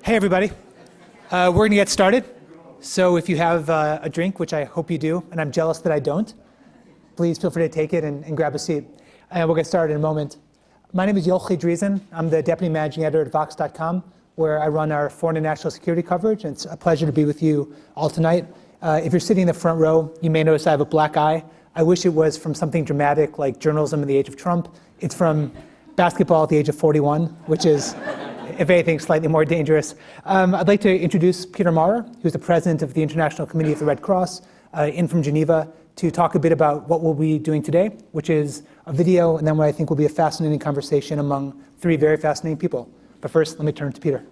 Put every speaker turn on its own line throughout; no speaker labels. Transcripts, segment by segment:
Hey everybody, we're going to get started. So if you have a drink, which I hope you do, and I'm jealous that I don't, please feel free to take it and grab a seat. And we'll get started in a moment. My name is Yochi Driesen. I'm the Deputy Managing Editor at Vox.com, where I run our foreign and national security coverage. And it's a pleasure to be with you all tonight. If you're sitting in the front row, you may notice I have a black eye. I wish it was from something dramatic like journalism in the age of Trump. It's from basketball at the age of 41, which is, if anything, slightly more dangerous. I'd like to introduce Peter Maurer, who's the president of the International Committee of the Red Cross, in from Geneva, to talk a bit about what we'll be doing today, which is a video, and then what I think will be a fascinating conversation among three very fascinating people. But first, let me turn to Peter.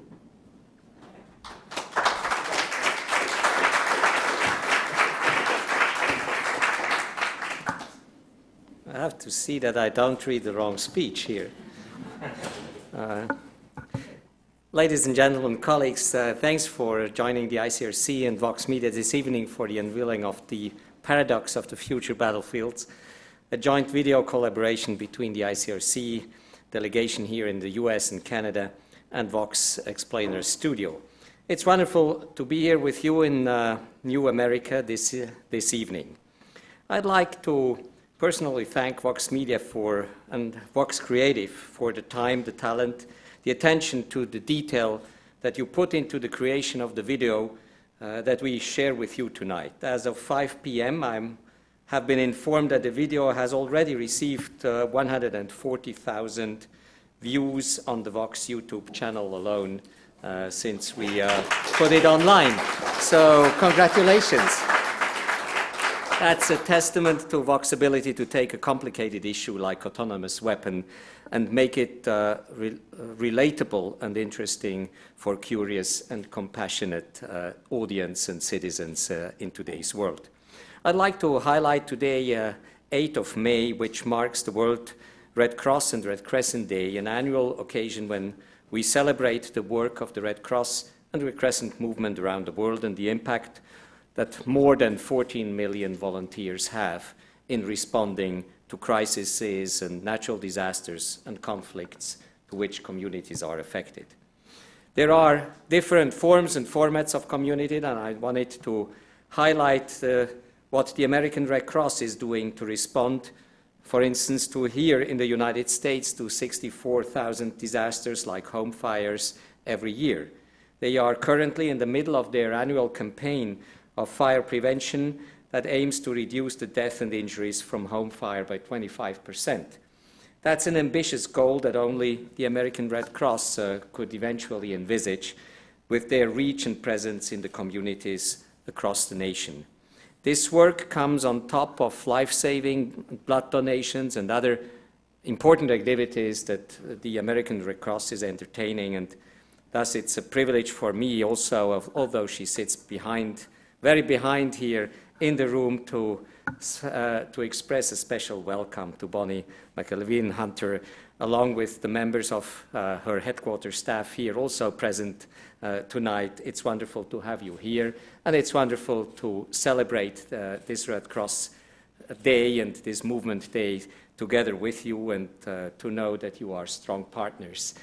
I have to see that I don't read the wrong speech here. Ladies and gentlemen, colleagues, thanks for joining the ICRC and Vox Media this evening for the unveiling of the Paradox of the Future Battlefields, a joint video collaboration between the ICRC delegation here in the US and Canada and Vox Explainer Studio. It's wonderful to be here with you in New America this evening. I'd like to personally thank Vox Media and Vox Creative for the time, the talent, the attention to the detail that you put into the creation of the video that we share with you tonight. As of 5 p.m., I have been informed that the video has already received 140,000 views on the Vox YouTube channel alone since we put it online. So congratulations. That's a testament to Vox's ability to take a complicated issue like autonomous weapon and make it relatable and interesting for curious and compassionate audience and citizens in today's world. I'd like to highlight today 8th of May, which marks the World Red Cross and Red Crescent Day, an annual occasion when we celebrate the work of the Red Cross and Red Crescent movement around the world and the impact that more than 14 million volunteers have in responding to crises and natural disasters and conflicts to which communities are affected. There are different forms and formats of community, and I wanted to highlight what the American Red Cross is doing to respond, for instance, to here in the United States to 64,000 disasters like home fires every year. They are currently in the middle of their annual campaign of fire prevention that aims to reduce the death and injuries from home fire by 25%. That's an ambitious goal that only the American Red Cross could eventually envisage with their reach and presence in the communities across the nation. This work comes on top of life-saving blood donations and other important activities that the American Red Cross is entertaining, and thus it's a privilege for me also, although she sits very behind here in the room, to express a special welcome to Bonnie McElveen-Hunter, along with the members of her headquarters staff here also present tonight. It's wonderful to have you here, and it's wonderful to celebrate this Red Cross Day and this Movement Day together with you, and to know that you are strong partners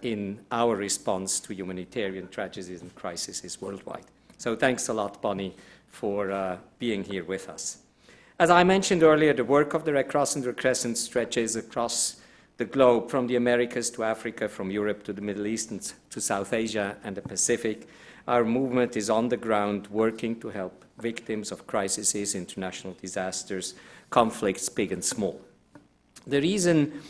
in our response to humanitarian tragedies and crises worldwide. So thanks a lot, Bonnie, for being here with us. As I mentioned earlier, the work of the Red Cross and Red Crescent stretches across the globe, from the Americas to Africa, from Europe to the Middle East and to South Asia and the Pacific. Our movement is on the ground working to help victims of crises, international disasters, conflicts, big and small. The reason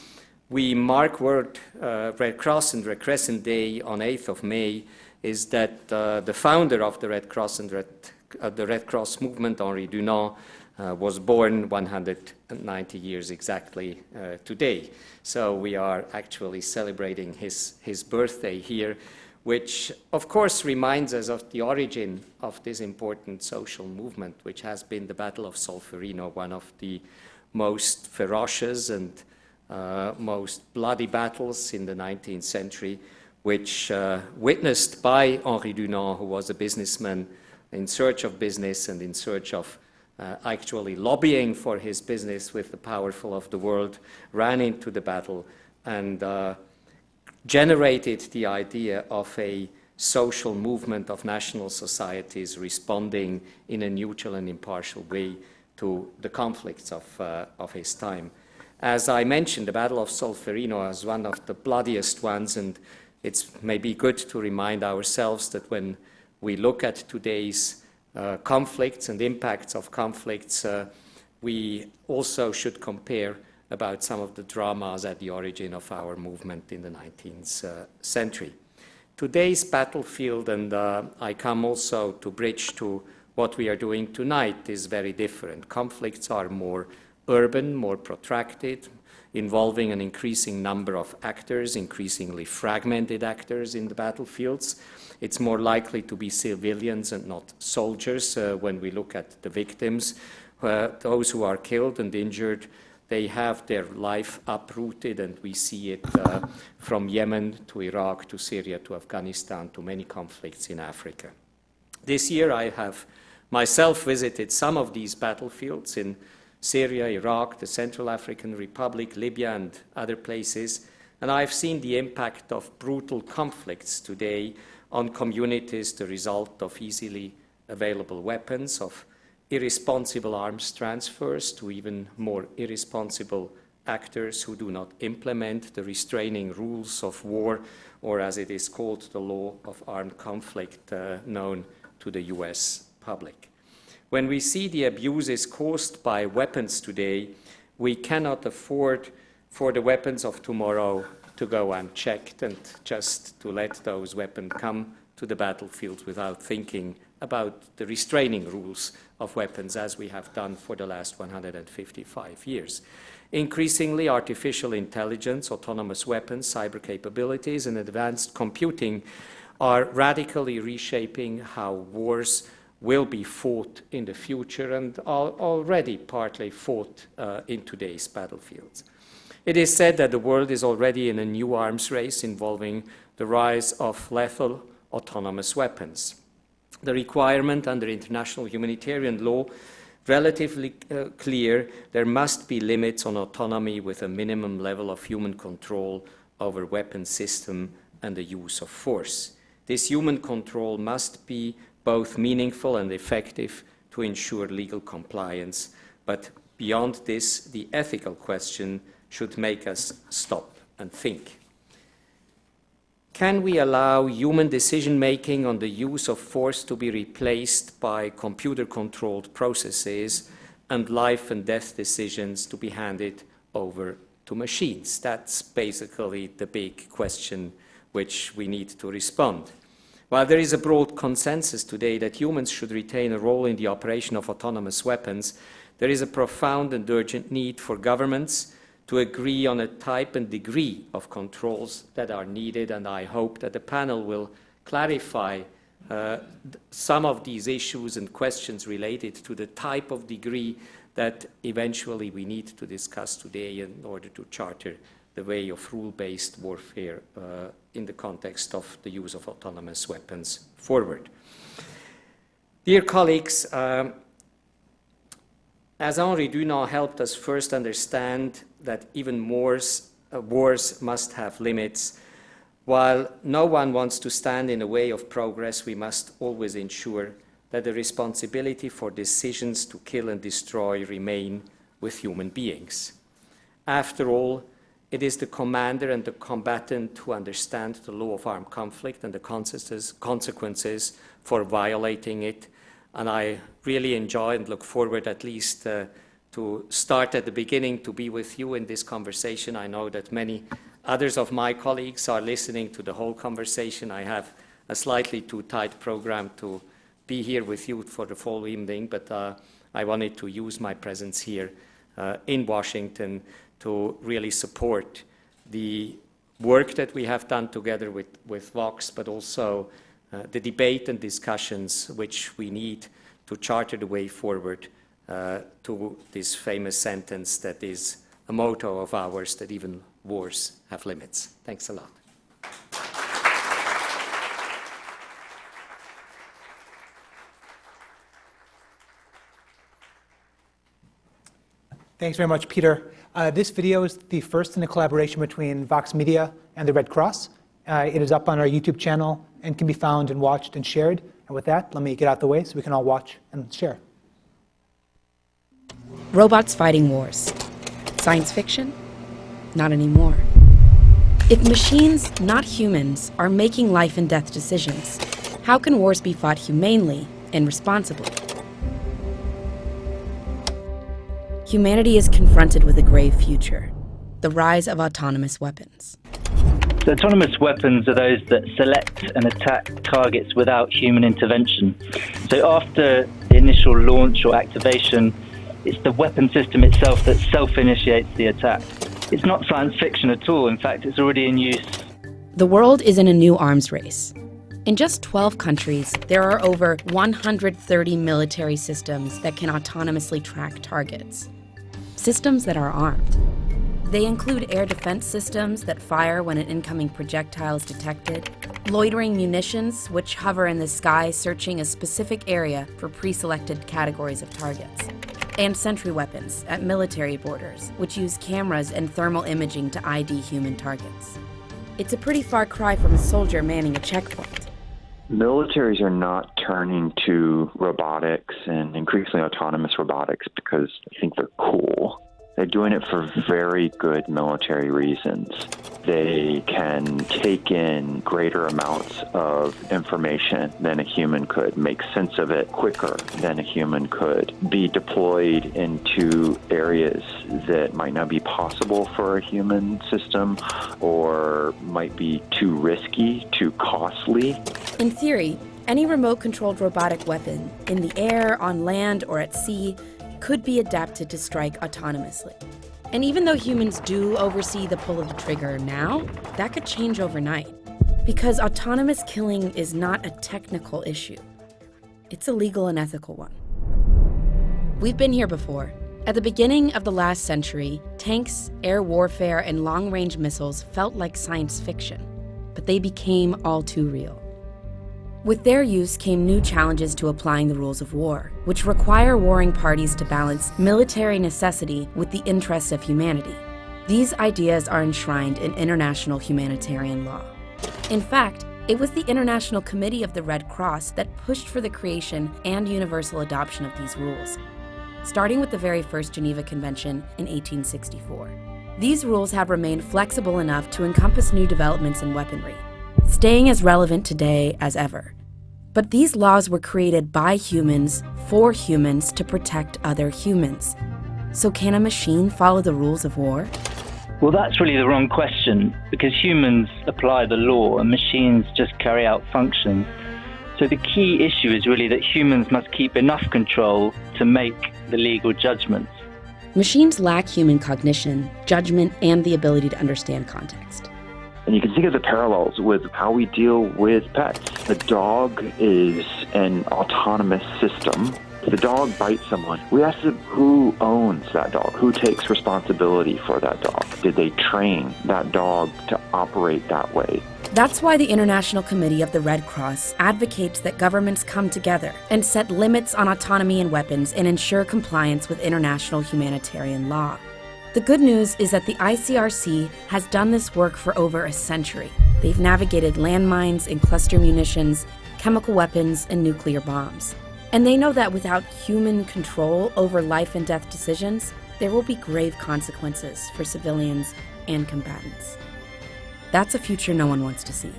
we mark World Red Cross and Red Crescent Day on 8th of May is that the founder of the Red Cross and the Red Cross movement, Henri Dunant, was born 190 years exactly today. So we are actually celebrating his birthday here, which of course reminds us of the origin of this important social movement, which has been the Battle of Solferino, one of the most ferocious and most bloody battles in the 19th century, which witnessed by Henri Dunant, who was a businessman in search of business and in search of actually lobbying for his business with the powerful of the world, ran into the battle and generated the idea of a social movement of national societies responding in a neutral and impartial way to the conflicts of his time. As I mentioned, the Battle of Solferino was one of the bloodiest ones, and it's maybe good to remind ourselves that when we look at today's conflicts and impacts of conflicts, we also should compare about some of the dramas at the origin of our movement in the 19th century. Today's battlefield, and I come also to bridge to what we are doing tonight, is very different. Conflicts are more urban, more protracted, involving an increasing number of actors, increasingly fragmented actors in the battlefields. It's more likely to be civilians and not soldiers when we look at the victims. Those who are killed and injured, they have their life uprooted, and we see it from Yemen to Iraq to Syria to Afghanistan to many conflicts in Africa. This year I have myself visited some of these battlefields in Syria, Iraq, the Central African Republic, Libya, and other places, and I've seen the impact of brutal conflicts today on communities, the result of easily available weapons, of irresponsible arms transfers to even more irresponsible actors who do not implement the restraining rules of war, or as it is called, the law of armed conflict, known to the US public. When we see the abuses caused by weapons today, we cannot afford for the weapons of tomorrow to go unchecked and just to let those weapons come to the battlefield without thinking about the restraining rules of weapons, as we have done for the last 155 years. Increasingly, artificial intelligence, autonomous weapons, cyber capabilities, and advanced computing are radically reshaping how wars will be fought in the future and are already partly fought in today's battlefields. It is said that the world is already in a new arms race involving the rise of lethal autonomous weapons. The requirement under international humanitarian law relatively clear: there must be limits on autonomy with a minimum level of human control over weapon system and the use of force. This human control must be both meaningful and effective to ensure legal compliance, but beyond this, the ethical question should make us stop and think. Can we allow human decision-making on the use of force to be replaced by computer-controlled processes and life and death decisions to be handed over to machines? That's basically the big question which we need to respond. While there is a broad consensus today that humans should retain a role in the operation of autonomous weapons, there is a profound and urgent need for governments to agree on a type and degree of controls that are needed, and I hope that the panel will clarify some of these issues and questions related to the type of degree that eventually we need to discuss today in order to charter the way of rule-based warfare in the context of the use of autonomous weapons forward. Dear colleagues, as Henri Dunant helped us first understand that even wars must have limits, while no one wants to stand in the way of progress, we must always ensure that the responsibility for decisions to kill and destroy remain with human beings. After all, it is the commander and the combatant who understand the law of armed conflict and the consequences for violating it. And I really enjoy and look forward at least to start at the beginning to be with you in this conversation. I know that many others of my colleagues are listening to the whole conversation. I have a slightly too tight program to be here with you for the full evening, but I wanted to use my presence here in Washington to really support the work that we have done together with Vox, but also the debate and discussions which we need to charter the way forward to this famous sentence that is a motto of ours, that even wars have limits. Thanks a lot.
Thanks very much, Peter. This video is the first in a collaboration between Vox Media and the Red Cross. It is up on our YouTube channel and can be found and watched and shared. And with that, let me get out the way so we can all watch and share.
Robots fighting wars. Science fiction? Not anymore. If machines, not humans, are making life and death decisions, how can wars be fought humanely and responsibly? Humanity is confronted with a grave future: the rise of autonomous weapons.
So autonomous weapons are those that select and attack targets without human intervention. So after the initial launch or activation, it's the weapon system itself that self-initiates the attack. It's not science fiction at all. In fact, it's already in use.
The world is in a new arms race. In just 12 countries, there are over 130 military systems that can autonomously track targets. Systems that are armed. They include air defense systems that fire when an incoming projectile is detected, loitering munitions, which hover in the sky searching a specific area for pre-selected categories of targets, and sentry weapons at military borders, which use cameras and thermal imaging to ID human targets. It's a pretty far cry from a soldier manning a checkpoint.
Militaries are not turning to robotics and increasingly autonomous robotics because they think they're cool. They're doing it for very good military reasons. They can take in greater amounts of information than a human could, make sense of it quicker than a human could, be deployed into areas that might not be possible for a human system or might be too risky, too costly.
In theory, any remote-controlled robotic weapon, in the air, on land, or at sea, could be adapted to strike autonomously. And even though humans do oversee the pull of the trigger now, that could change overnight. Because autonomous killing is not a technical issue. It's a legal and ethical one. We've been here before. At the beginning of the last century, tanks, air warfare, and long-range missiles felt like science fiction, but they became all too real. With their use came new challenges to applying the rules of war, which require warring parties to balance military necessity with the interests of humanity. These ideas are enshrined in international humanitarian law. In fact, it was the International Committee of the Red Cross that pushed for the creation and universal adoption of these rules, starting with the very first Geneva Convention in 1864. These rules have remained flexible enough to encompass new developments in weaponry, staying as relevant today as ever. But these laws were created by humans, for humans, to protect other humans. So can a machine follow the rules of war?
Well, that's really the wrong question, because humans apply the law and machines just carry out functions. So the key issue is really that humans must keep enough control to make the legal judgments.
Machines lack human cognition, judgment, and the ability to understand context.
And you can think of the parallels with how we deal with pets. The dog is an autonomous system. If the dog bites someone, we ask them who owns that dog, who takes responsibility for that dog. Did they train that dog to operate that way?
That's why the International Committee of the Red Cross advocates that governments come together and set limits on autonomy in weapons and ensure compliance with international humanitarian law. The good news is that the ICRC has done this work for over a century. They've navigated landmines and cluster munitions, chemical weapons, and nuclear bombs. And they know that without human control over life and death decisions, there will be grave consequences for civilians and combatants. That's a future no one wants to see.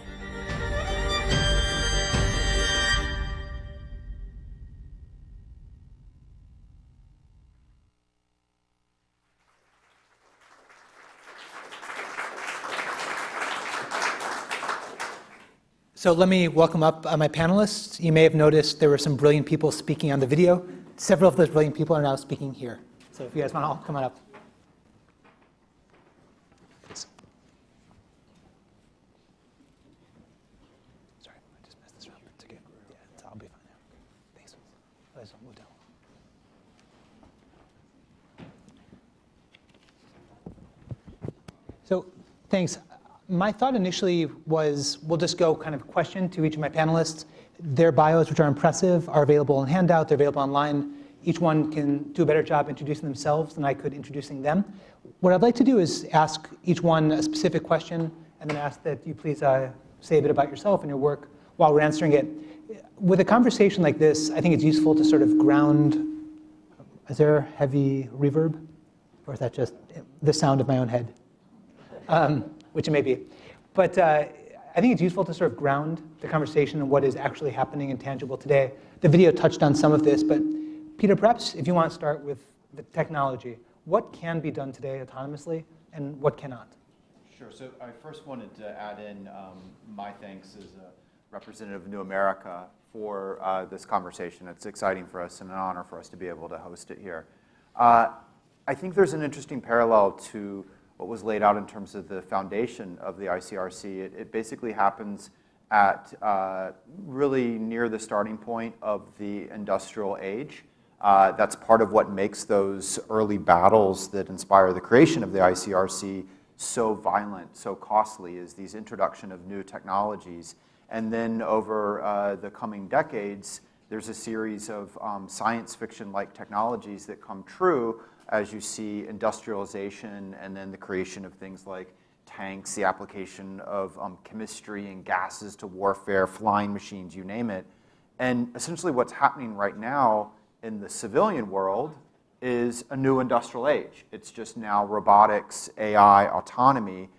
So let me welcome up my panelists. You may have noticed there were some brilliant people speaking on the video. Several of those brilliant people are now speaking here. So if you guys want to all come on up. Please. Sorry, I just messed this up. It's okay. Yeah, I'll be fine now. Thanks. Otherwise, I'll move down. So thanks. My thought initially was we'll just go kind of question to each of my panelists. Their bios, which are impressive, are available in handout. They're available online. Each one can do a better job introducing themselves than I could introducing them. What I'd like to do is ask each one a specific question and then ask that you please say a bit about yourself and your work while we're answering it. With a conversation like this, I think it's useful to sort of ground. Is there heavy reverb? Or is that just the sound of my own head? Which it may be. But I think it's useful to sort of ground the conversation in what is actually happening and tangible today. The video touched on some of this, but Peter, perhaps if you want to start with the technology, what can be done today autonomously and what cannot?
Sure. So I first wanted to add in my thanks as a representative of New America for this conversation. It's exciting for us and an honor for us to be able to host it here. I think there's an interesting parallel to what was laid out in terms of the foundation of the ICRC. It basically happens at really near the starting point of the industrial age. That's part of what makes those early battles that inspire the creation of the ICRC so violent, so costly, is these introduction of new technologies. And then over the coming decades, there's a series of science fiction-like technologies that come true as you see industrialization and then the creation of things like tanks, the application of chemistry and gases to warfare, flying machines, you name it. And essentially what's happening right now in the civilian world is a new industrial age. It's just now robotics, AI, autonomy,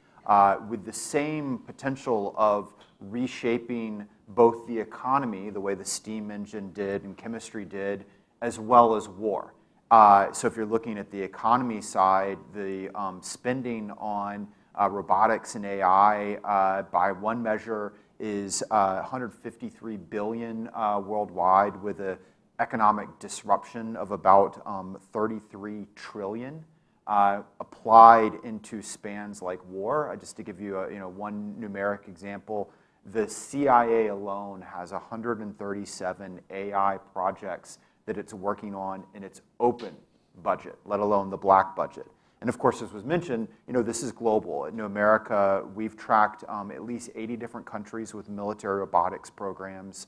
with the same potential of reshaping both the economy, the way the steam engine did and chemistry did, as well as war. So if you're looking at the economy side, the spending on robotics and AI by one measure is $153 billion worldwide, with an economic disruption of about $33 trillion applied into spans like war. Just to give you one numeric example, the CIA alone has 137 AI projects that it's working on in its open budget, let alone the black budget. And of course, as was mentioned, this is global. In New America, we've tracked at least 80 different countries with military robotics programs.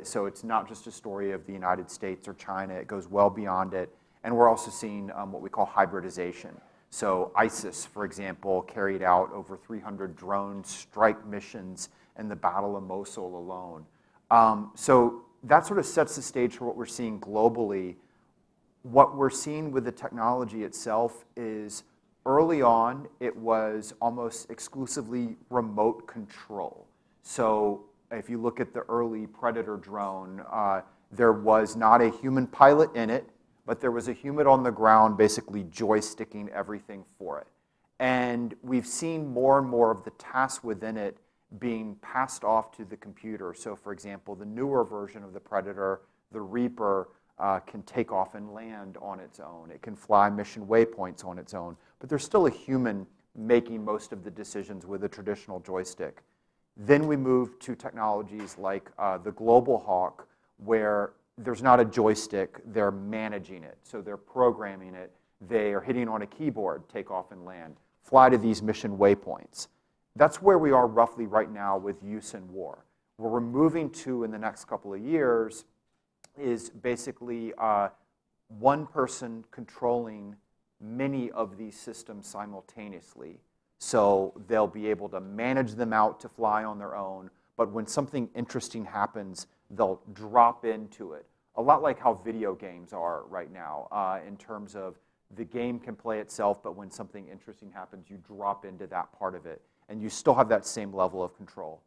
So it's not just a story of the United States or China. It goes well beyond it. And we're also seeing what we call hybridization. So ISIS, for example, carried out over 300 drone strike missions in the Battle of Mosul alone. So that sort of sets the stage for what we're seeing globally. What we're seeing with the technology itself is early on, it was almost exclusively remote control. So if you look at the early Predator drone, there was not a human pilot in it, but there was a human on the ground basically joysticking everything for it. And we've seen more and more of the tasks within it being passed off to the computer. So for example, the newer version of the Predator, the Reaper, can take off and land on its own. It can fly mission waypoints on its own. But there's still a human making most of the decisions with a traditional joystick. Then we move to technologies like the Global Hawk, where there's not a joystick, they're managing it. So they're programming it. They are hitting on a keyboard, take off and land, fly to these mission waypoints. That's where we are roughly right now with use in war. Where we're moving to in the next couple of years is basically one person controlling many of these systems simultaneously. So they'll be able to manage them out to fly on their own, but when something interesting happens, they'll drop into it. A lot like how video games are right now, in terms of the game can play itself, but when something interesting happens, you drop into that part of it, and you still have that same level of control.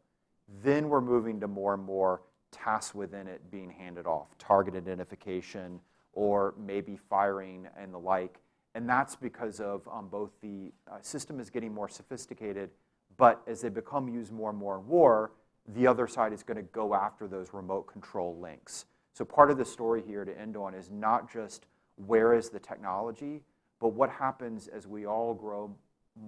Then we're moving to more and more tasks within it being handed off, target identification, or maybe firing and the like. And that's because of both the system is getting more sophisticated, but as they become used more and more in war, the other side is going to go after those remote control links. So part of the story here to end on is not just where is the technology, but what happens as we all grow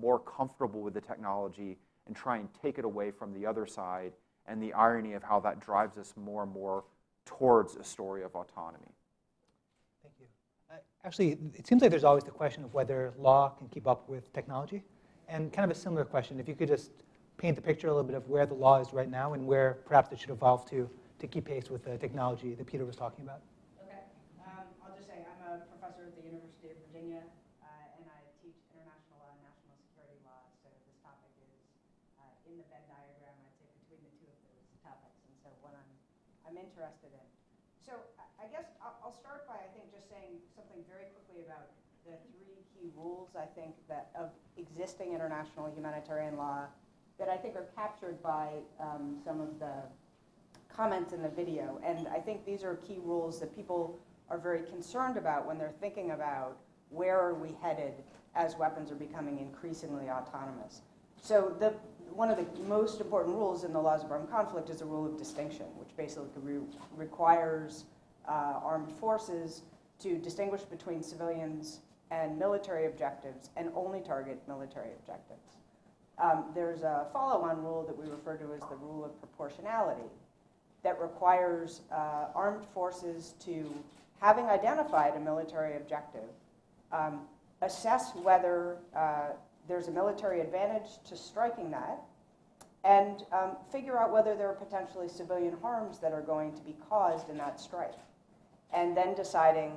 more comfortable with the technology and try and take it away from the other side, and the irony of how that drives us more and more towards a story of autonomy.
Thank you. Actually, it seems like there's always the question of whether law can keep up with technology. And kind of a similar question, if you could just paint the picture a little bit of where the law is right now and where perhaps it should evolve to keep pace with the technology that Peter was talking about.
Okay. I'll just say I'm a professor at the University of Virginia, and I teach international law and national security law. So this topic is in the Venn diagram, I'd say, between the two of those topics, and so one I'm interested in. So I guess I'll start by, I think, just saying something very quickly about the three key rules, I think, that of existing international humanitarian law that I think are captured by some of the comments in the video. And I think these are key rules that people are very concerned about when they're thinking about where are we headed as weapons are becoming increasingly autonomous. So one of the most important rules in the laws of armed conflict is the rule of distinction, which basically requires armed forces to distinguish between civilians and military objectives and only target military objectives. There's a follow-on rule that we refer to as the rule of proportionality that requires armed forces to, having identified a military objective, assess whether there's a military advantage to striking that, and figure out whether there are potentially civilian harms that are going to be caused in that strike. And then deciding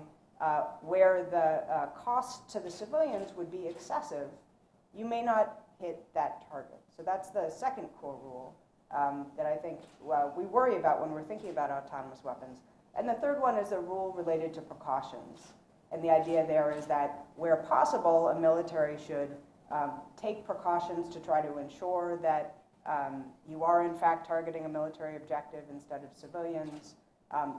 where the cost to the civilians would be excessive, you may not hit that target. So that's the second core rule that I think we worry about when we're thinking about autonomous weapons. And the third one is the rule related to precautions. And the idea there is that where possible, a military should take precautions to try to ensure that you are in fact targeting a military objective instead of civilians.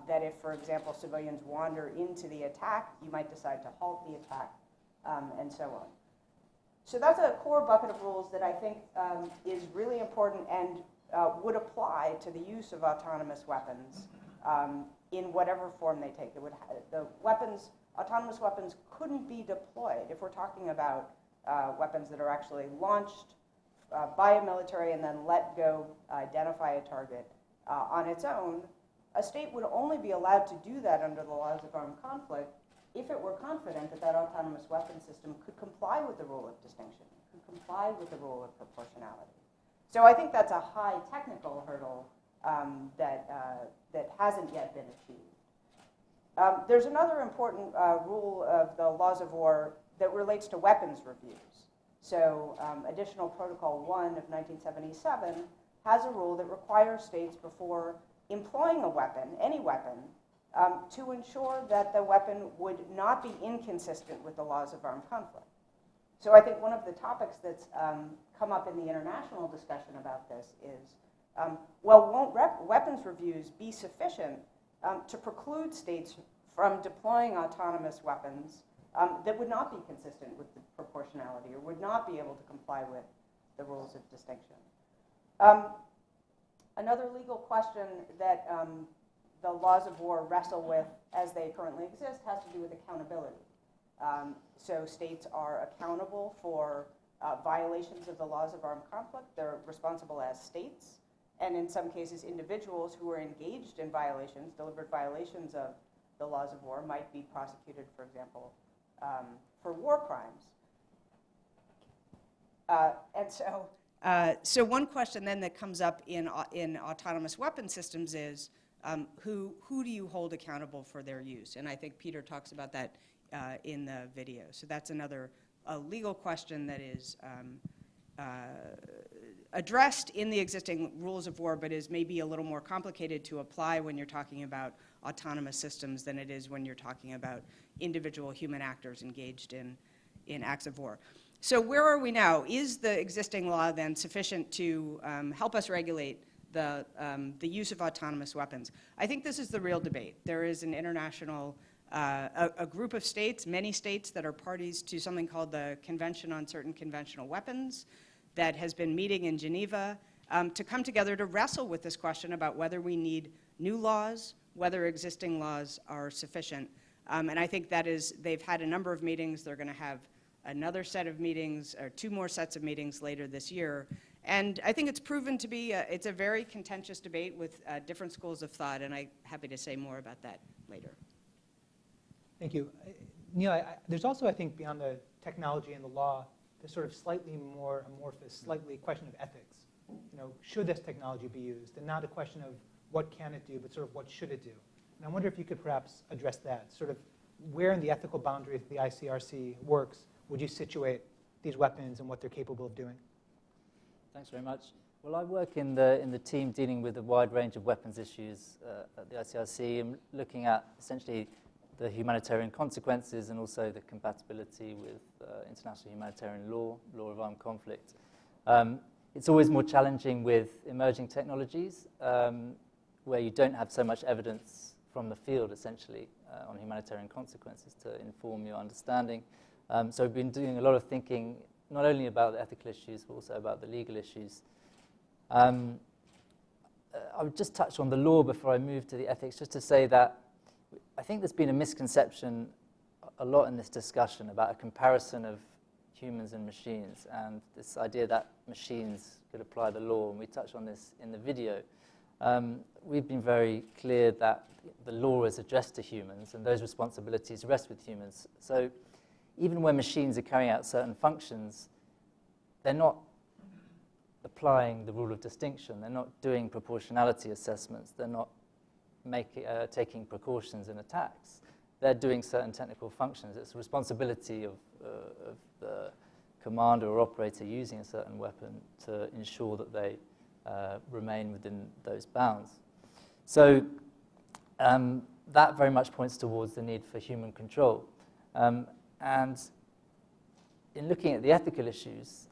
That if, for example, civilians wander into the attack, you might decide to halt the attack, and so on. So that's a core bucket of rules that I think is really important and would apply to the use of autonomous weapons in whatever form they take. Autonomous weapons couldn't be deployed if we're talking about weapons that are actually launched by a military and then let go, identify a target on its own. A state would only be allowed to do that under the laws of armed conflict if it were confident that that autonomous weapon system could comply with the rule of distinction, could comply with the rule of proportionality. So I think that's a high technical hurdle that hasn't yet been achieved. There's another important rule of the laws of war that relates to weapons reviews. So Additional Protocol 1 of 1977 has a rule that requires states before employing a weapon, any weapon, to ensure that the weapon would not be inconsistent with the laws of armed conflict. So I think one of the topics that's come up in the international discussion about this is, won't weapons reviews be sufficient to preclude states from deploying autonomous weapons that would not be consistent with the proportionality or would not be able to comply with the rules of distinction? Another legal question that the laws of war wrestle with as they currently exist has to do with accountability. So states are accountable for violations of the laws of armed conflict. They're responsible as states, and in some cases individuals who are engaged in violations, deliberate violations of the laws of war, might be prosecuted, for example, for war crimes. So one question then that comes up in autonomous weapon systems is, who do you hold accountable for their use? And I think Peter talks about that in the video. So that's another legal question that is addressed in the existing rules of war, but is maybe a little more complicated to apply when you're talking about autonomous systems than it is when you're talking about individual human actors engaged in acts of war. So where are we now? Is the existing law then sufficient to help us regulate the use of autonomous weapons? I think this is the real debate. There is an international, a group of states, many states that are parties to something called the Convention on Certain Conventional Weapons that has been meeting in Geneva to come together to wrestle with this question about whether we need new laws, whether existing laws are sufficient. And I think that is, they've had a number of meetings. They're going to have another set of meetings, or two more sets of meetings later this year. And I think it's proven to be, it's a very contentious debate with different schools of thought, and I'm happy to say more about that later.
Thank you. Neil, there's also, I think, beyond the technology and the law, this sort of slightly more amorphous, slightly question of ethics. You know, should this technology be used? And not a question of what can it do, but sort of what should it do? And I wonder if you could perhaps address that, sort of where in the ethical boundaries of the ICRC works would you situate these weapons and what they're capable of doing?
Thanks very much. Well, I work in the team dealing with a wide range of weapons issues at the ICRC, and looking at essentially the humanitarian consequences and also the compatibility with international humanitarian law of armed conflict. It's always more challenging with emerging technologies where you don't have so much evidence from the field, essentially, on humanitarian consequences to inform your understanding. So we've been doing a lot of thinking, not only about the ethical issues, but also about the legal issues. I would just touch on the law before I move to the ethics, just to say that I think there's been a misconception a lot in this discussion about a comparison of humans and machines, and this idea that machines could apply the law, and we touched on this in the video. We've been very clear that the law is addressed to humans, and those responsibilities rest with humans. So even when machines are carrying out certain functions, they're not applying the rule of distinction. They're not doing proportionality assessments. They're not taking precautions in attacks. They're doing certain technical functions. It's a responsibility of the commander or operator using a certain weapon to ensure that they remain within those bounds. So that very much points towards the need for human control. And in looking at the ethical issues,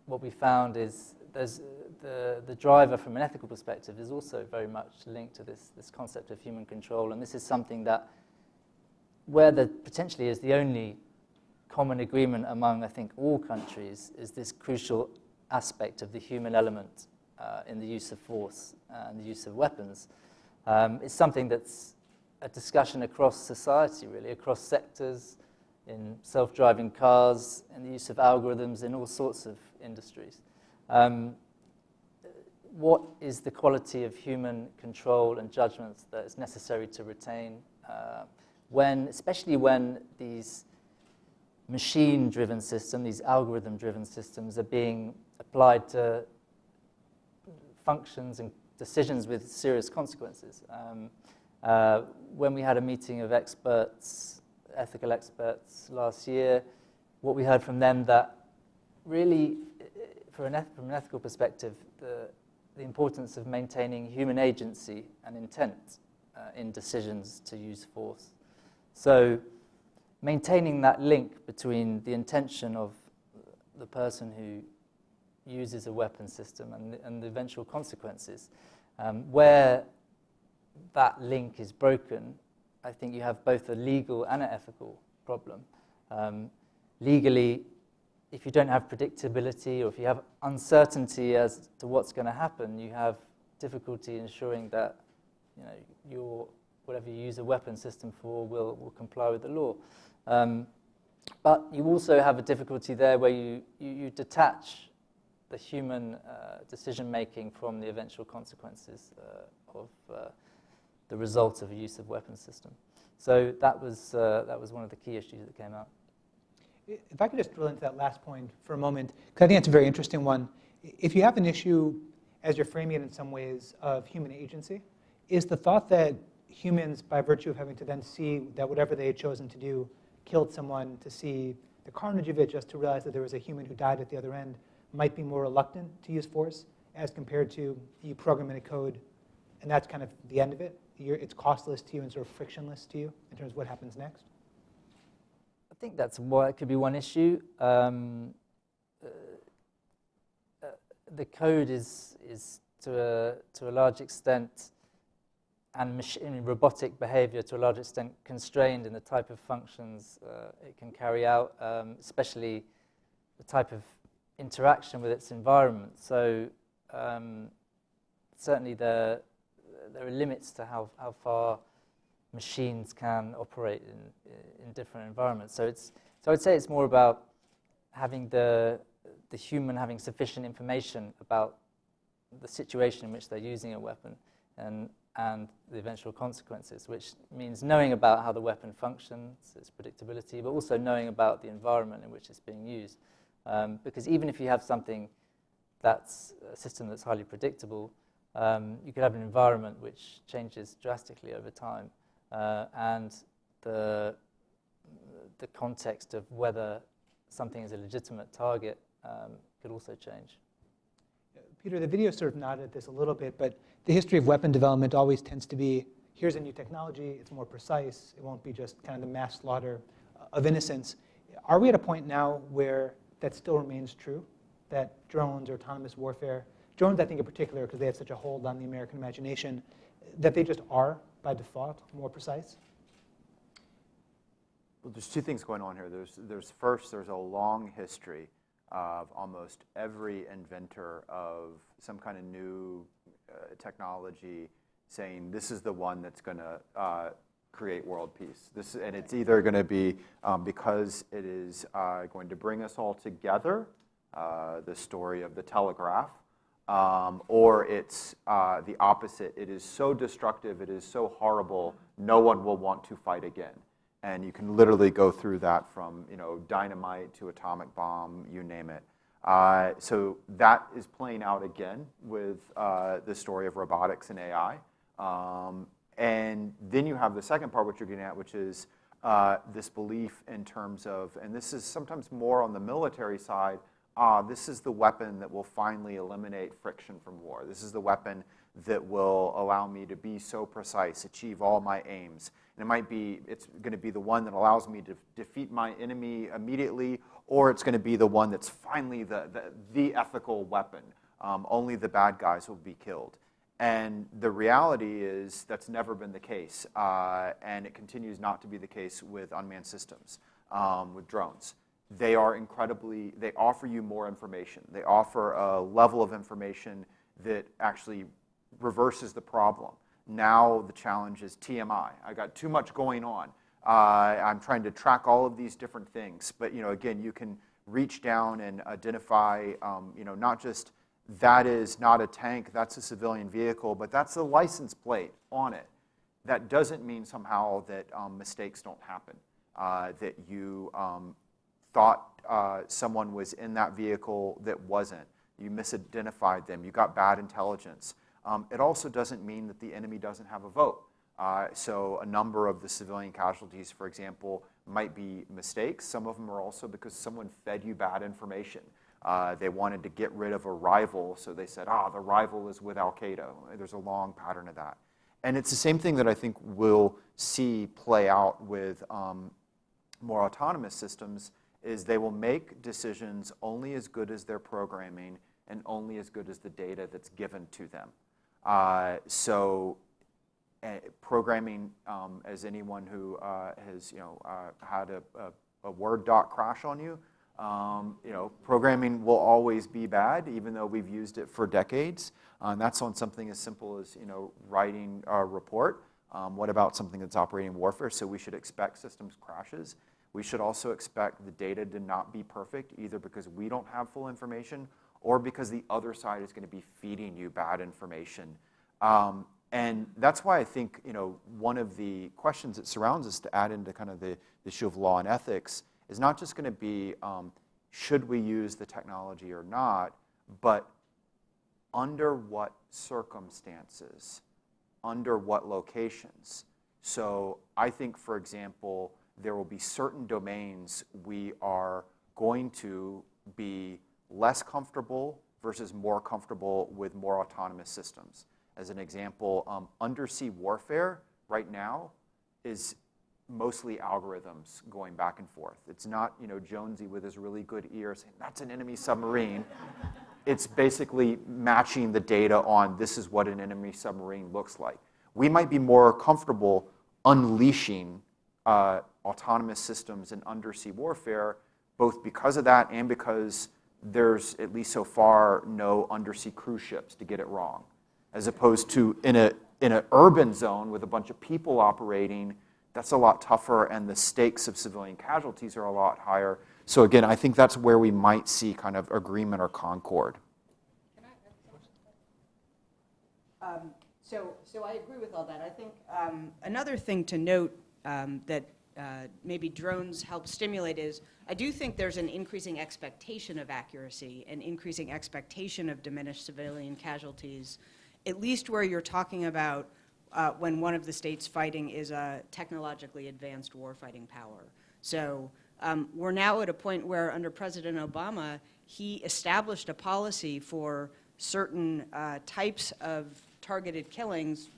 what we found is there's the driver from an ethical perspective is also very much linked to this concept of human control. And this is something that, where there potentially is the only common agreement among, I think, all countries, is this crucial aspect of the human element in the use of force and the use of weapons. It's something that's a discussion across society, really, across sectors, in self-driving cars, in the use of algorithms in all sorts of industries. What is the quality of human control and judgments that is necessary to retain especially when these machine-driven systems, these algorithm-driven systems are being applied to functions and decisions with serious consequences. When we had a meeting of experts, ethical experts last year, what we heard from them that really, from an ethical perspective, the importance of maintaining human agency and intent in decisions to use force. So maintaining that link between the intention of the person who uses a weapon system and the eventual consequences, where that link is broken, I think you have both a legal and an ethical problem. Legally, if you don't have predictability or if you have uncertainty as to what's going to happen, you have difficulty ensuring that whatever you use a weapon system for will comply with the law. But you also have a difficulty there where you detach the human decision-making from the eventual consequences of the result of a use of weapons system. So that was one of the key issues that came out.
If I could just drill into that last point for a moment, because I think it's a very interesting one. If you have an issue, as you're framing it in some ways, of human agency, is the thought that humans, by virtue of having to then see that whatever they had chosen to do killed someone, to see the carnage of it, just to realize that there was a human who died at the other end, might be more reluctant to use force as compared to you program in a code, and that's kind of the end of it? It's costless to you and sort of frictionless to you in terms of what happens next?
I think it could be one issue. The code is to a large extent, and robotic behavior to a large extent, constrained in the type of functions it can carry out, especially the type of interaction with its environment. So certainly there are limits to how far machines can operate in different environments. So I would say it's more about having the human having sufficient information about the situation in which they're using a weapon and the eventual consequences, which means knowing about how the weapon functions, its predictability, but also knowing about the environment in which it's being used. Because even if you have something that's a system that's highly predictable, you could have an environment which changes drastically over time, and the context of whether something is a legitimate target could also change.
Peter, the video sort of nodded at this a little bit, but the history of weapon development always tends to be, here's a new technology, it's more precise, it won't be just kind of the mass slaughter of innocents. Are we at a point now where that still remains true, that drones or autonomous warfare, drones I think in particular because they have such a hold on the American imagination, that they just are, by default, more precise?
Well, there's two things going on here. There's a long history of almost every inventor of some kind of new technology saying this is the one that's going to create world peace. And it's either going to be because it is going to bring us all together, the story of the telegraph, or it's the opposite. It is so destructive, it is so horrible, no one will want to fight again. And you can literally go through that from dynamite to atomic bomb, you name it. So that is playing out again with the story of robotics and AI. And then you have the second part, which you're getting at, which is this belief in terms of, and this is sometimes more on the military side, this is the weapon that will finally eliminate friction from war. This is the weapon that will allow me to be so precise, achieve all my aims. And it's going to be the one that allows me to defeat my enemy immediately, or it's going to be the one that's finally the ethical weapon. Only the bad guys will be killed. And the reality is that's never been the case, and it continues not to be the case with unmanned systems, with drones. They offer you more information. They offer a level of information that actually reverses the problem. Now the challenge is TMI. I got too much going on. I'm trying to track all of these different things. But again, you can reach down and identify, not just that is not a tank, that's a civilian vehicle, but that's the license plate on it. That doesn't mean somehow that mistakes don't happen, that you thought someone was in that vehicle that wasn't. You misidentified them. You got bad intelligence. It also doesn't mean that the enemy doesn't have a vote. So a number of the civilian casualties, for example, might be mistakes. Some of them are also because someone fed you bad information. They wanted to get rid of a rival, so they said, the rival is with Al-Qaeda. There's a long pattern of that. And it's the same thing that I think we'll see play out with more autonomous systems, is they will make decisions only as good as their programming and only as good as the data that's given to them. Programming, as anyone who has had a Word doc crash on you, programming will always be bad, even though we've used it for decades. That's on something as simple as writing a report. What about something that's operating in warfare? So we should expect systems crashes. We should also expect the data to not be perfect, either because we don't have full information or because the other side is going to be feeding you bad information. And that's why I think one of the questions that surrounds us, to add into kind of the issue of law and ethics, is not just going to be should we use the technology or not, but under what circumstances, under what locations. So I think, for example, there will be certain domains we are going to be less comfortable versus more comfortable with more autonomous systems. As an example, undersea warfare right now is mostly algorithms going back and forth. It's not Jonesy with his really good ear saying, that's an enemy submarine. It's basically matching the data on this is what an enemy submarine looks like. We might be more comfortable unleashing autonomous systems in undersea warfare, both because of that and because there's, at least so far, no undersea cruise ships to get it wrong. As opposed to in an urban zone with a bunch of people operating, that's a lot tougher, and the stakes of civilian casualties are a lot higher. So again, I think that's where we might see kind of agreement or concord.
Can I add something? So I agree with all that. I think another thing to note that maybe drones help stimulate is, I do think there's an increasing expectation of accuracy, an increasing expectation of diminished civilian casualties, at least where you're talking about when one of the states fighting is a technologically advanced warfighting power. So we're now at a point where, under President Obama, he established a policy for certain types of targeted killings,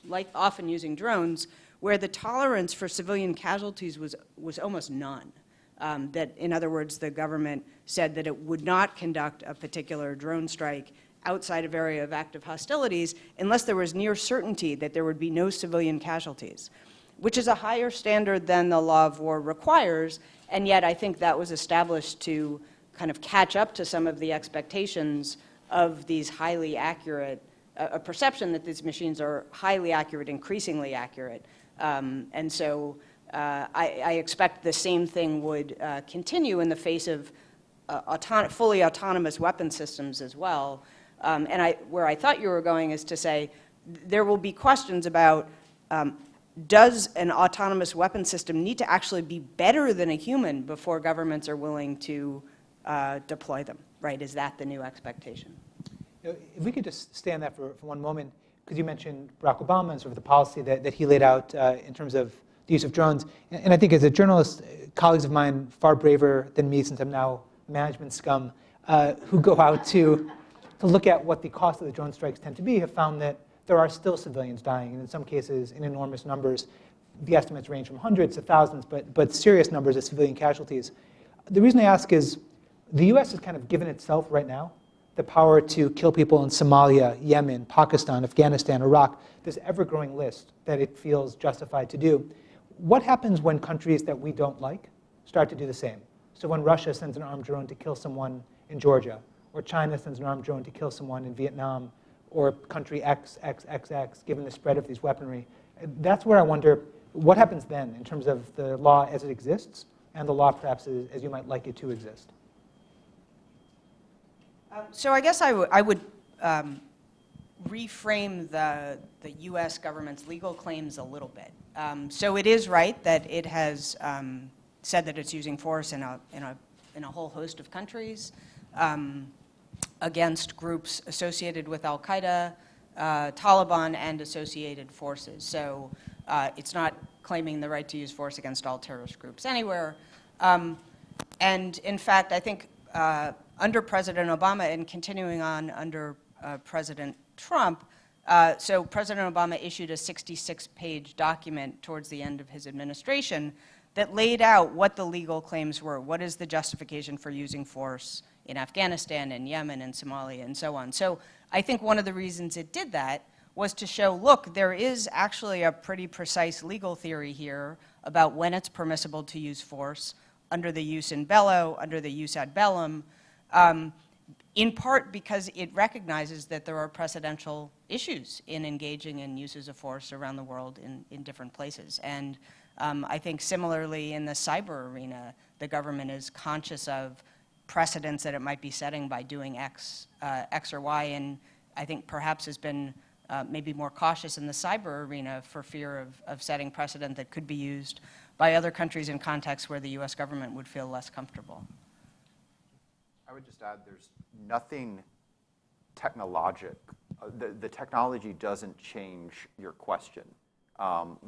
like often using drones, where the tolerance for civilian casualties was almost none. That, in other words, the government said that it would not conduct a particular drone strike outside of area of active hostilities unless there was near certainty that there would be no civilian casualties, which is a higher standard than the law of war requires, and yet I think that was established to kind of catch up to some of the expectations of these highly accurate, a perception that these machines are highly accurate, increasingly accurate. And so I expect the same thing would continue in the face of fully autonomous weapon systems as well. And where I thought you were going is to say there will be questions about does an autonomous weapon system need to actually be better than a human before governments are willing to deploy them, right? Is that the new expectation?
If we could just stay on that for one moment, because you mentioned Barack Obama and sort of the policy that he laid out in terms of the use of drones. And I think as a journalist, colleagues of mine, far braver than me since I'm now management scum, who go out to look at what the cost of the drone strikes tend to be, have found that there are still civilians dying, and in some cases in enormous numbers. The estimates range from hundreds to thousands, but serious numbers of civilian casualties. The reason I ask is the US has kind of given itself right now the power to kill people in Somalia, Yemen, Pakistan, Afghanistan, Iraq, this ever-growing list that it feels justified to do. What happens when countries that we don't like start to do the same? So when Russia sends an armed drone to kill someone in Georgia, or China sends an armed drone to kill someone in Vietnam, or country XXXX, given the spread of these weaponry, that's where I wonder, what happens then in terms of the law as it exists, and the law perhaps as you might like it to exist?
So I guess I would reframe the U.S. government's legal claims a little bit. So it is right that it has said that it's using force in a whole host of countries against groups associated with Al-Qaeda, Taliban, and associated forces. So it's not claiming the right to use force against all terrorist groups anywhere. And in fact, I think under President Obama and continuing on under President Trump, so President Obama issued a 66-page document towards the end of his administration that laid out what the legal claims were. What is the justification for using force in Afghanistan and Yemen and Somalia and so on? So I think one of the reasons it did that was to show, look, there is actually a pretty precise legal theory here about when it's permissible to use force under the jus in bello, under the jus ad bellum, in part because it recognizes that there are precedential issues in engaging in uses of force around the world in different places. And I think similarly in the cyber arena, the government is conscious of precedents that it might be setting by doing X or Y, and I think perhaps has been maybe more cautious in the cyber arena for fear of setting precedent that could be used by other countries in contexts where the US government would feel less comfortable.
I would just add there's nothing technologic. The technology doesn't change your question.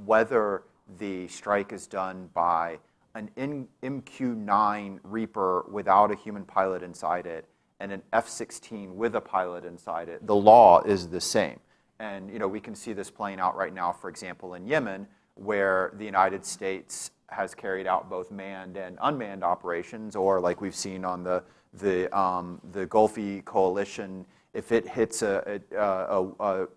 Whether the strike is done by an MQ-9 Reaper without a human pilot inside it and an F-16 with a pilot inside it, the law is the same. And we can see this playing out right now, for example, in Yemen, where the United States has carried out both manned and unmanned operations, or like we've seen on the Gulfi coalition, if it hits a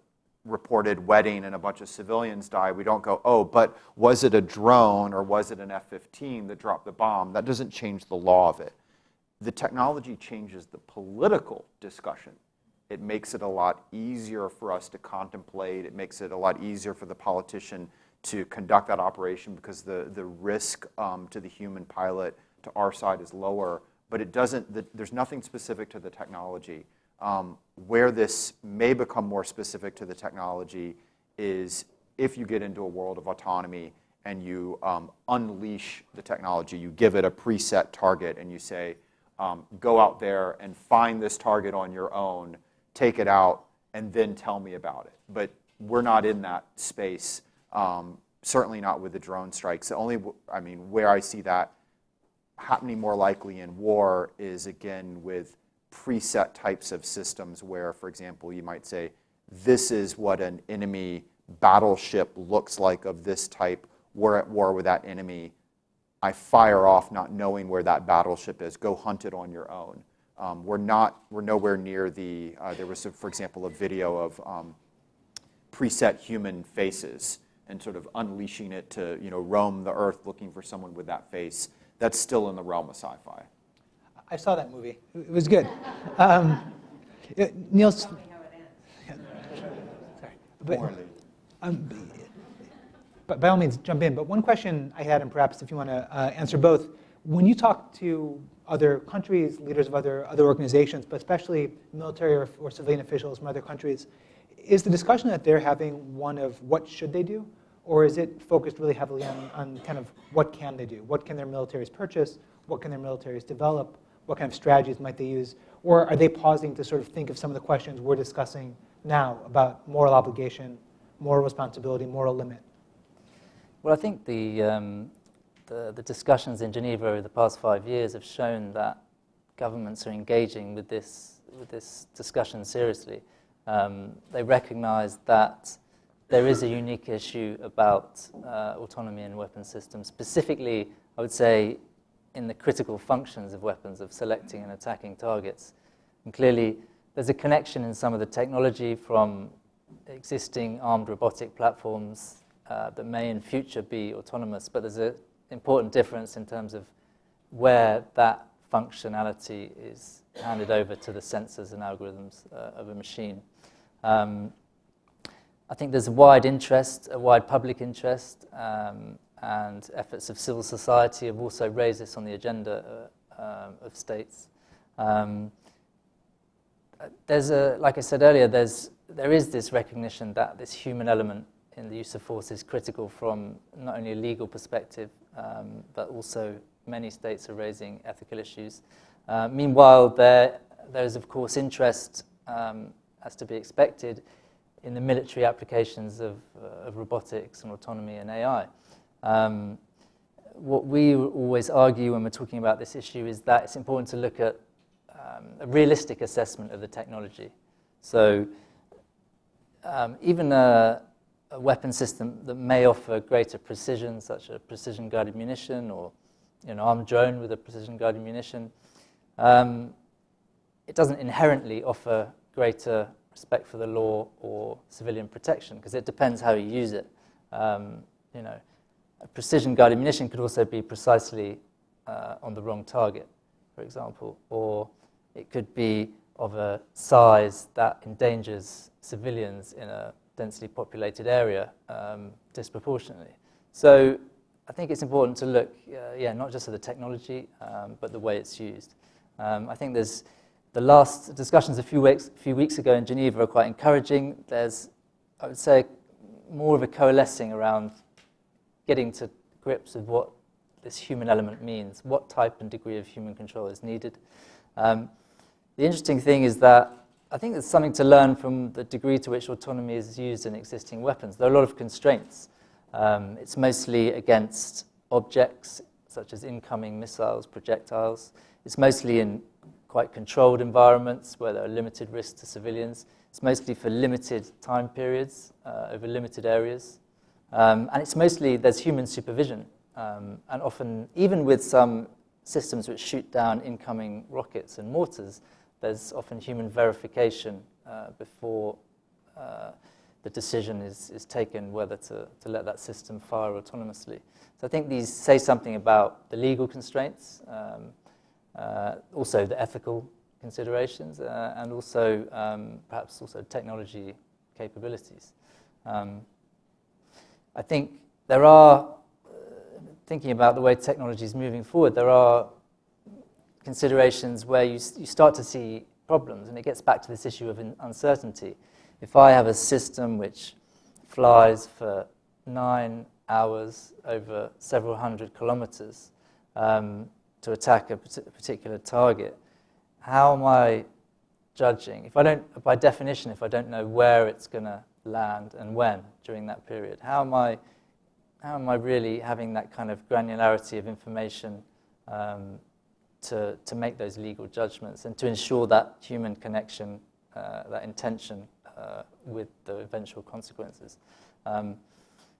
reported wedding and a bunch of civilians die, we don't go, oh, but was it a drone or was it an F-15 that dropped the bomb? That doesn't change the law of it. The technology changes the political discussion. It makes it a lot easier for us to contemplate. It makes it a lot easier for the politician to conduct that operation because the risk to the human pilot to our side is lower. But it doesn't, there's nothing specific to the technology. Where this may become more specific to the technology is if you get into a world of autonomy and you unleash the technology, you give it a preset target and you say, go out there and find this target on your own, take it out, and then tell me about it. But we're not in that space, certainly not with the drone strikes. The only, where I see that happening more likely in war is, again, with preset types of systems where, for example, you might say, this is what an enemy battleship looks like of this type. We're at war with that enemy. I fire off not knowing where that battleship is. Go hunt it on your own. We're nowhere near the, there was, for example, a video of preset human faces and sort of unleashing it to roam the earth looking for someone with that face. That's still in the realm of sci-fi.
I saw that movie. It was good. Neil, sorry, but by all means, jump in. But one question I had, and perhaps if you want to answer both, when you talk to other countries, leaders of other organizations, but especially military or civilian officials from other countries, is the discussion that they're having one of what should they do? Or is it focused really heavily on kind of what can they do? What can their militaries purchase? What can their militaries develop? What kind of strategies might they use? Or are they pausing to sort of think of some of the questions we're discussing now about moral obligation, moral responsibility, moral limit?
Well, I think the discussions in Geneva over the past 5 years have shown that governments are engaging with this discussion seriously. They recognize that there is a unique issue about autonomy in weapon systems, specifically, I would say, in the critical functions of weapons, of selecting and attacking targets. And clearly, there's a connection in some of the technology from existing armed robotic platforms that may in future be autonomous, but there's an important difference in terms of where that functionality is handed over to the sensors and algorithms of a machine. I think there's a wide interest, a wide public interest, and efforts of civil society have also raised this on the agenda of states. Like I said earlier, there is this recognition that this human element in the use of force is critical from not only a legal perspective, but also many states are raising ethical issues. Meanwhile, there is, of course, interest, as to be expected, in the military applications of robotics and autonomy and AI. What we always argue when we're talking about this issue is that it's important to look at a realistic assessment of the technology. So even a weapon system that may offer greater precision, such as precision-guided munition or armed drone with a precision-guided munition, it doesn't inherently offer greater respect for the law or civilian protection, because it depends how you use it. A precision-guided munition could also be precisely on the wrong target, for example, or it could be of a size that endangers civilians in a densely populated area disproportionately. So I think it's important to look, not just at the technology, but the way it's used. I think there's the last discussions a few weeks ago in Geneva are quite encouraging. There's, I would say, more of a coalescing around getting to grips with what this human element means, what type and degree of human control is needed. The interesting thing is that I think there's something to learn from the degree to which autonomy is used in existing weapons. There are a lot of constraints. It's mostly against objects, such as incoming missiles, projectiles. It's mostly in quite controlled environments where there are limited risks to civilians. It's mostly for limited time periods over limited areas. And it's mostly, there's human supervision. And often, even with some systems which shoot down incoming rockets and mortars, there's often human verification before the decision is taken whether to let that system fire autonomously. So I think these say something about the legal constraints, also the ethical considerations, and also perhaps also technology capabilities. I think there are, thinking about the way technology is moving forward, there are considerations where you start to see problems, and it gets back to this issue of uncertainty. If I have a system which flies for 9 hours over several hundred kilometers to attack a particular target, how am I judging? If I don't, by definition, if I don't know where it's going to land and when during that period, how am I really having that kind of granularity of information to make those legal judgments and to ensure that human connection, that intention with the eventual consequences.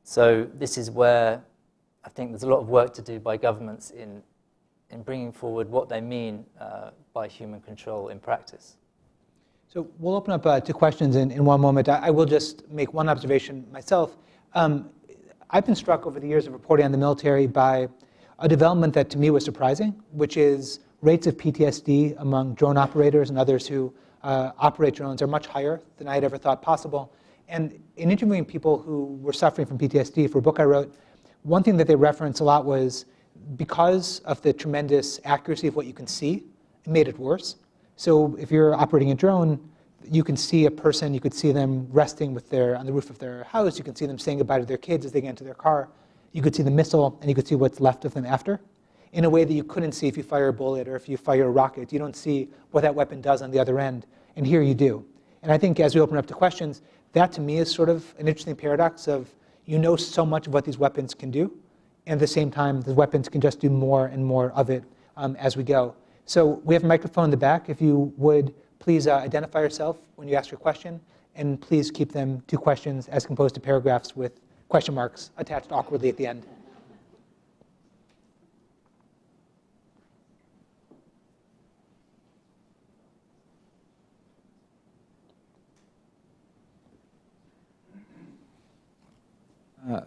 So this is where I think there's a lot of work to do by governments in bringing forward what they mean by human control in practice.
So we'll open up to questions in one moment. I will just make one observation myself. I've been struck over the years of reporting on the military by a development that to me was surprising, which is rates of PTSD among drone operators and others who operate drones are much higher than I had ever thought possible. And in interviewing people who were suffering from PTSD for a book I wrote, one thing that they referenced a lot was because of the tremendous accuracy of what you can see, it made it worse. So if you're operating a drone, you can see a person, you could see them resting on the roof of their house, you can see them saying goodbye to their kids as they get into their car, you could see the missile, and you could see what's left of them after, in a way that you couldn't see if you fire a bullet or if you fire a rocket. You don't see what that weapon does on the other end, and here you do. And I think as we open up to questions, that to me is sort of an interesting paradox of you know so much of what these weapons can do, and at the same time, the weapons can just do more and more of it as we go. So we have a microphone in the back. If you would please identify yourself when you ask your question, and please keep them to questions as composed to paragraphs with question marks attached awkwardly at the end.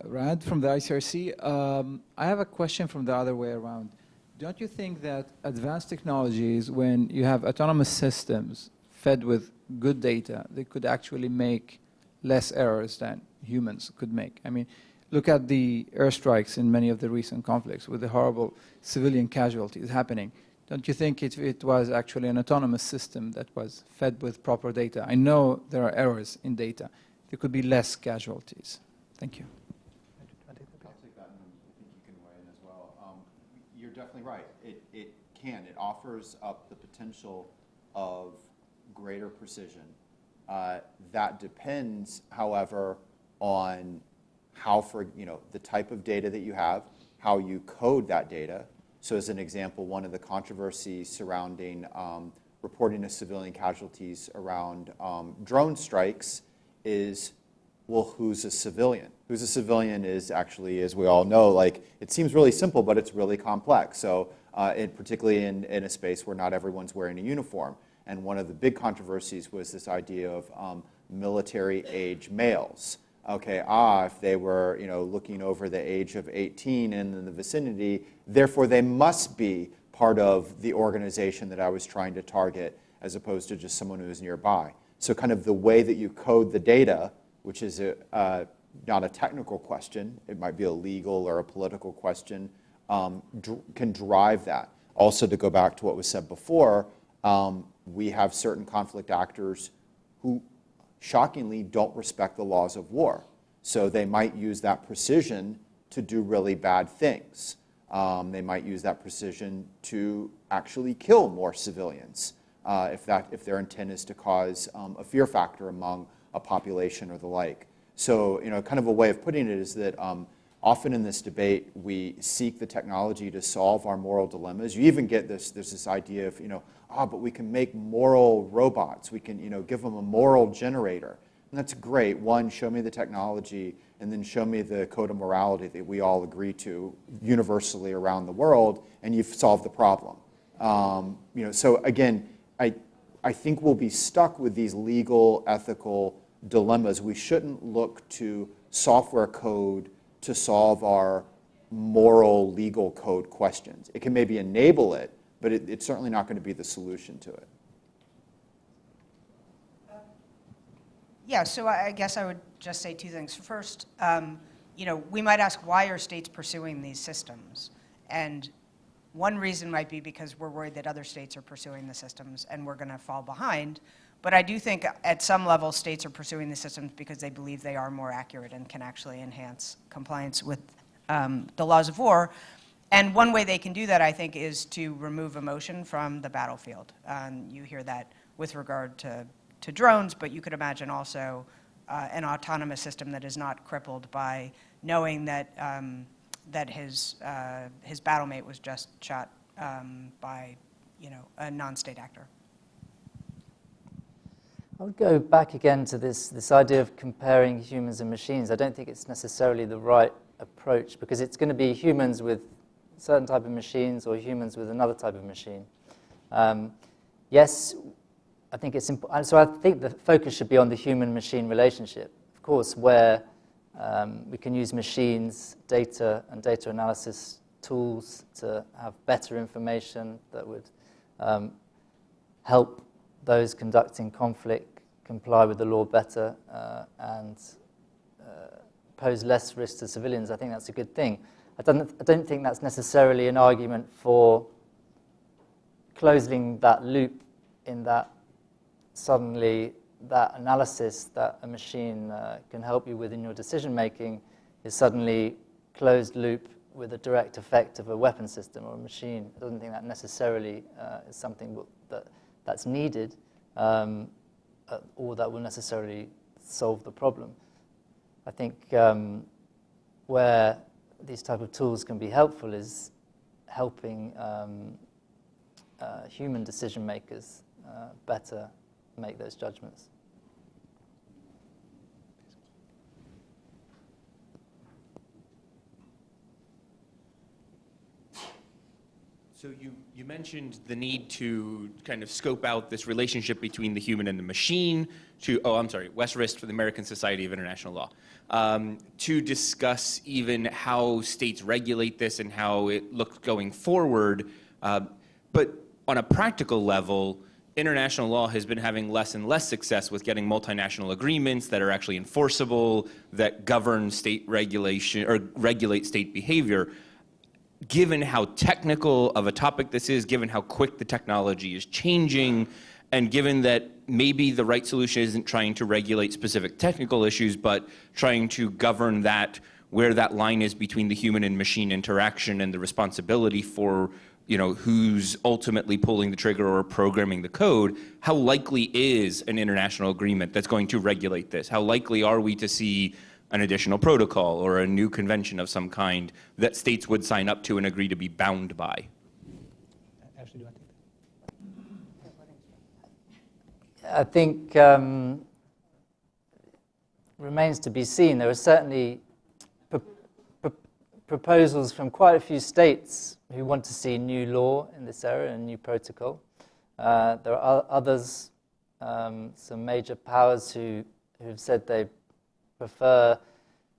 Rad from the ICRC. I have a question from the other way around. Don't you think that advanced technologies, when you have autonomous systems fed with good data, they could actually make less errors than humans could make? I mean, look at the airstrikes in many of the recent conflicts with the horrible civilian casualties happening. Don't you think if it was actually an autonomous system that was fed with proper data? I know there are errors in data. There could be less casualties. Thank you.
I'll take that, and I think you can weigh in as well. You're definitely right. It can. It offers up the potential of greater precision. That depends, however, on how, the type of data that you have, how you code that data. So as an example, one of the controversies surrounding reporting of civilian casualties around drone strikes is, well, who's a civilian? Who's a civilian is actually, as we all know, like, it seems really simple, but it's really complex. So particularly in a space where not everyone's wearing a uniform. And one of the big controversies was this idea of military-age males. Okay, if they were, looking over the age of 18 and in the vicinity, therefore they must be part of the organization that I was trying to target, as opposed to just someone who is nearby. So kind of the way that you code the data, which is not a technical question, it might be a legal or a political question, can drive that. Also, to go back to what was said before, we have certain conflict actors who shockingly don't respect the laws of war. So they might use that precision to do really bad things. They might use that precision to actually kill more civilians if their intent is to cause a fear factor among a population or the like. So, kind of a way of putting it is that often in this debate, we seek the technology to solve our moral dilemmas. You even get there's this idea of, but we can make moral robots. We can, give them a moral generator. And that's great. One, show me the technology, and then show me the code of morality that we all agree to universally around the world, and you've solved the problem. So again, I think we'll be stuck with these legal, ethical dilemmas. We shouldn't look to software code to solve our moral, legal code questions. It can maybe enable it, but it's certainly not going to be the solution to it.
Yeah, so I guess I would just say two things. First, we might ask, why are states pursuing these systems? And one reason might be because we're worried that other states are pursuing the systems and we're going to fall behind. But I do think at some level states are pursuing the systems because they believe they are more accurate and can actually enhance compliance with the laws of war. And one way they can do that, I think, is to remove emotion from the battlefield. You hear that with regard to drones, but you could imagine also an autonomous system that is not crippled by knowing that that his battlemate was just shot by a non-state actor.
I would go back again to this idea of comparing humans and machines. I don't think it's necessarily the right approach, because it's going to be humans with a certain type of machines or humans with another type of machine. Yes, I think it's important. So I think the focus should be on the human-machine relationship. Of course, where we can use machines, data, and data analysis tools to have better information that would help those conducting conflict comply with the law better and pose less risk to civilians. I think that's a good thing. I don't think that's necessarily an argument for closing that loop, in that suddenly that analysis that a machine can help you with in your decision making is suddenly closed loop with a direct effect of a weapon system or a machine. I don't think that necessarily is something that's needed or that will necessarily solve the problem. I think where these type of tools can be helpful is helping human decision makers better make those judgments.
So you mentioned the need to kind of scope out this relationship between the human and the machine Wes Rist for the American Society of International Law, to discuss even how states regulate this and how it looks going forward. But on a practical level, international law has been having less and less success with getting multinational agreements that are actually enforceable, that govern state regulation or regulate state behavior. Given how technical of a topic this is, given how quick the technology is changing, and given that maybe the right solution isn't trying to regulate specific technical issues, but trying to govern that, where that line is between the human and machine interaction and the responsibility for who's ultimately pulling the trigger or programming the code, how likely is an international agreement that's going to regulate this? How likely are we to see an additional protocol or a new convention of some kind that states would sign up to and agree to be bound by?
Ashley, do you want to take that?
I think remains to be seen. There are certainly proposals from quite a few states who want to see new law in this area and new protocol. There are others, some major powers who've said they prefer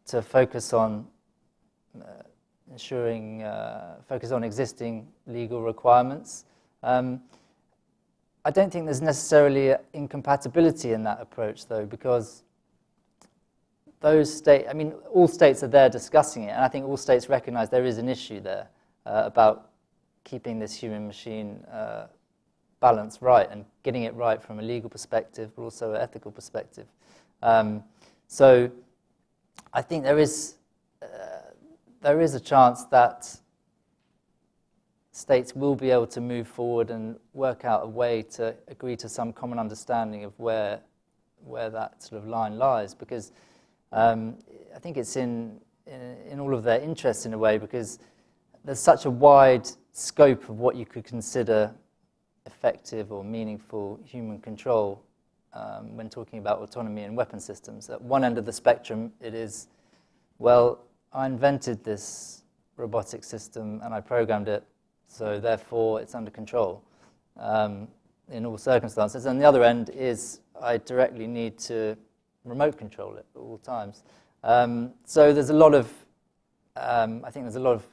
to focus on focus on existing legal requirements. I don't think there's necessarily an incompatibility in that approach, though, because those states, all states are there discussing it, and I think all states recognize there is an issue there about keeping this human-machine balance right and getting it right from a legal perspective, but also an ethical perspective. So I think there is a chance that states will be able to move forward and work out a way to agree to some common understanding of where that sort of line lies, because I think it's in all of their interests in a way, because there's such a wide scope of what you could consider effective or meaningful human control when talking about autonomy and weapon systems. At one end of the spectrum, it is, well, I invented this robotic system and I programmed it, so therefore it's under control in all circumstances. And the other end is, I directly need to remote control it at all times. So there's a lot of, I think there's a lot of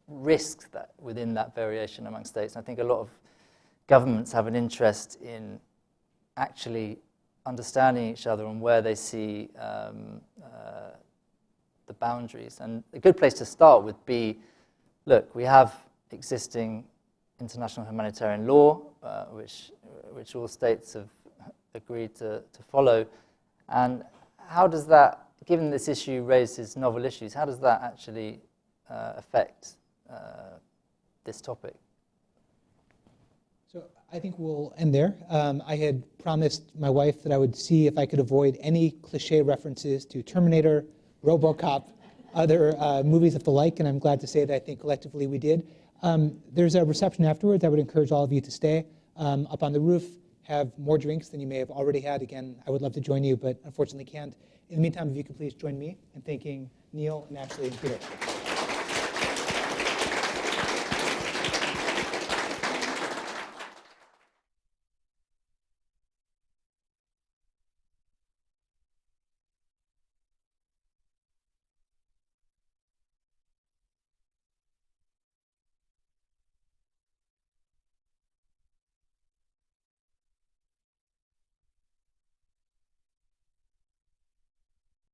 risks that within that variation among states. And I think a lot of governments have an interest in actually understanding each other and where they see the boundaries. And a good place to start would be, look, we have existing international humanitarian law, which all states have agreed to follow. And how does that, given this issue raises novel issues, how does that actually affect this topic?
So I think we'll end there. I had promised my wife that I would see if I could avoid any cliche references to Terminator, RoboCop, other movies of the like, and I'm glad to say that I think collectively we did. There's a reception afterwards. I would encourage all of you to stay up on the roof, have more drinks than you may have already had. Again, I would love to join you, but unfortunately can't. In the meantime, if you could please join me in thanking Neil and Ashley and Peter.